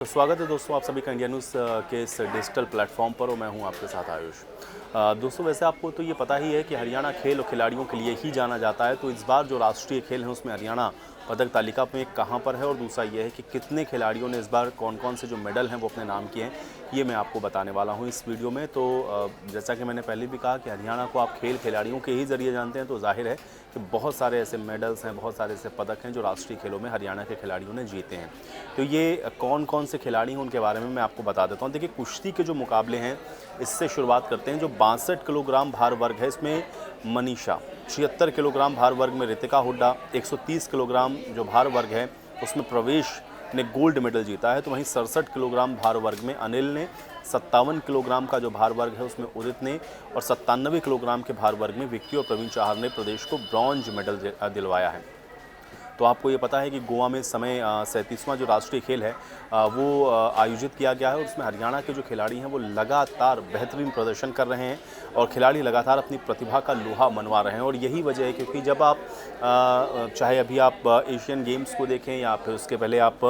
तो स्वागत है दोस्तों आप सभी का इंडिया न्यूज़ के इस डिजिटल प्लेटफॉर्म पर और मैं हूं आपके साथ आयुष। दोस्तों वैसे आपको तो ये पता ही है कि हरियाणा खेल और खिलाड़ियों के लिए ही जाना जाता है। तो इस बार जो राष्ट्रीय खेल है उसमें हरियाणा पदक तालिका में कहां पर है और दूसरा ये है कि कितने खिलाड़ियों ने इस बार कौन कौन से जो मेडल हैं वो अपने नाम किए हैं, ये मैं आपको बताने वाला हूं इस वीडियो में। तो जैसा कि मैंने पहले भी कहा कि हरियाणा को आप खेल खिलाड़ियों के ही ज़रिए जानते हैं, तो जाहिर है कि बहुत सारे ऐसे मेडल्स हैं, बहुत सारे ऐसे पदक हैं जो राष्ट्रीय खेलों में हरियाणा के खिलाड़ियों ने जीते हैं। तो ये कौन कौन से खिलाड़ी हैं उनके बारे में मैं आपको बता देता हूँ। देखिए, कुश्ती के जो मुकाबले हैं इससे शुरुआत करते हैं। जो 62 किलोग्राम भार वर्ग है इसमें मनीषा, 76 किलोग्राम भार वर्ग में रितिका हुड्डा, 130 किलोग्राम जो भार वर्ग है उसमें प्रवेश ने गोल्ड मेडल जीता है। तो वहीं 67 किलोग्राम भार वर्ग में अनिल ने, 57 किलोग्राम का जो भार वर्ग है उसमें उदित ने और 97 किलोग्राम के भार वर्ग में विक्की और प्रवीण चाहर ने प्रदेश को ब्रॉन्ज मेडल दिलवाया है। तो आपको ये पता है कि गोवा में इस समय 37वां जो राष्ट्रीय खेल है वो आयोजित किया गया है और उसमें हरियाणा के जो खिलाड़ी हैं वो लगातार बेहतरीन प्रदर्शन कर रहे हैं और खिलाड़ी लगातार अपनी प्रतिभा का लोहा मनवा रहे हैं। और यही वजह है क्योंकि जब आप चाहे अभी आप एशियन गेम्स को देखें या फिर उसके पहले आप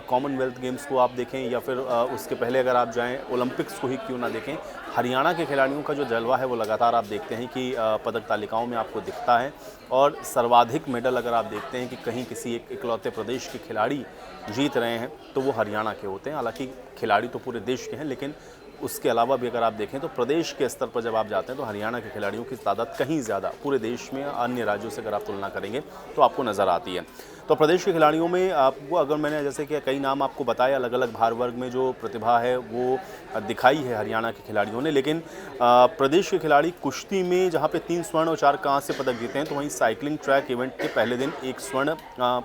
कॉमनवेल्थ गेम्स को आप देखें या फिर उसके पहले अगर आप जाएँ ओलंपिक्स को ही क्यों ना देखें, हरियाणा के खिलाड़ियों का जो जलवा है वो लगातार आप देखते हैं कि पदक तालिकाओं में आपको दिखता है। और सर्वाधिक मेडल अगर आप देखते हैं कि कहीं किसी एक इकलौते प्रदेश के खिलाड़ी जीत रहे हैं तो वो हरियाणा के होते हैं। हालांकि खिलाड़ी तो पूरे देश के हैं, लेकिन उसके अलावा भी अगर आप देखें तो प्रदेश के स्तर पर जब आप जाते हैं तो हरियाणा के खिलाड़ियों की तादाद कहीं ज़्यादा पूरे देश में अन्य राज्यों से अगर आप तुलना करेंगे तो आपको नज़र आती है। तो प्रदेश के खिलाड़ियों में आपको अगर मैंने जैसे कि कई नाम आपको बताए, अलग अलग भार वर्ग में जो प्रतिभा है वो दिखाई है हरियाणा के खिलाड़ियों ने, लेकिन प्रदेश के खिलाड़ी कुश्ती में जहाँ पे 3 स्वर्ण और 4 कांस्य पदक जीते हैं, तो वहीं साइकिलिंग ट्रैक इवेंट के पहले दिन एक स्वर्ण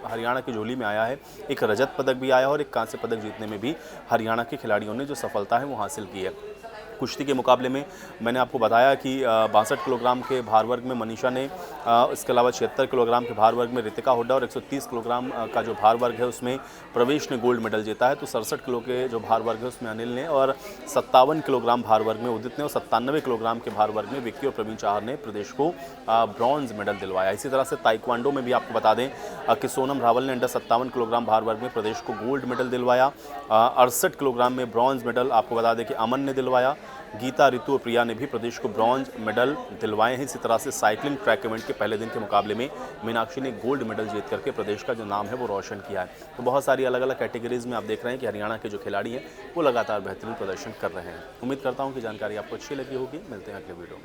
हरियाणा की झोली में आया है, एक रजत पदक भी आया है और एक कांस्य पदक जीतने में भी हरियाणा के खिलाड़ियों ने जो सफलता है वो हासिल की है। कुश्ती के मुकाबले में मैंने आपको बताया कि 62 किलोग्राम के भार वर्ग में मनीषा ने, इसके अलावा 76 किलोग्राम के भार वर्ग में रितिका हुड्डा और 130 किलोग्राम का जो भार वर्ग है उसमें प्रवेश ने गोल्ड मेडल जीता है। तो 67 किलो के जो भार वर्ग है उसमें अनिल ने और 57 किलोग्राम भार वर्ग में उदित ने और 97 किलोग्राम के भार वर्ग में विक्की और प्रवीण चाहर ने प्रदेश को ब्रॉन्ज मेडल दिलवाया। इसी तरह से ताइक्वांडो में भी आपको बता दें कि सोनम रावल ने अंडर 57 किलोग्राम भार वर्ग में प्रदेश को गोल्ड मेडल दिलवाया। 68 किलोग्राम में ब्रॉन्ज मेडल आपको बता दें कि अमन ने दिलवाया। गीता, ऋतु और प्रिया ने भी प्रदेश को ब्रॉन्ज मेडल दिलवाए हैं। इसी तरह से साइकिलिंग ट्रैक इवेंट के पहले दिन के मुकाबले में मीनाक्षी ने गोल्ड मेडल जीत करके प्रदेश का जो नाम है वो रोशन किया है। तो बहुत सारी अलग अलग कैटेगरीज में आप देख रहे हैं कि हरियाणा के जो खिलाड़ी हैं वो लगातार बेहतरीन प्रदर्शन कर रहे हैं। उम्मीद करता हूँ कि जानकारी आपको अच्छी लगी होगी। मिलते हैं अगले वीडियो में।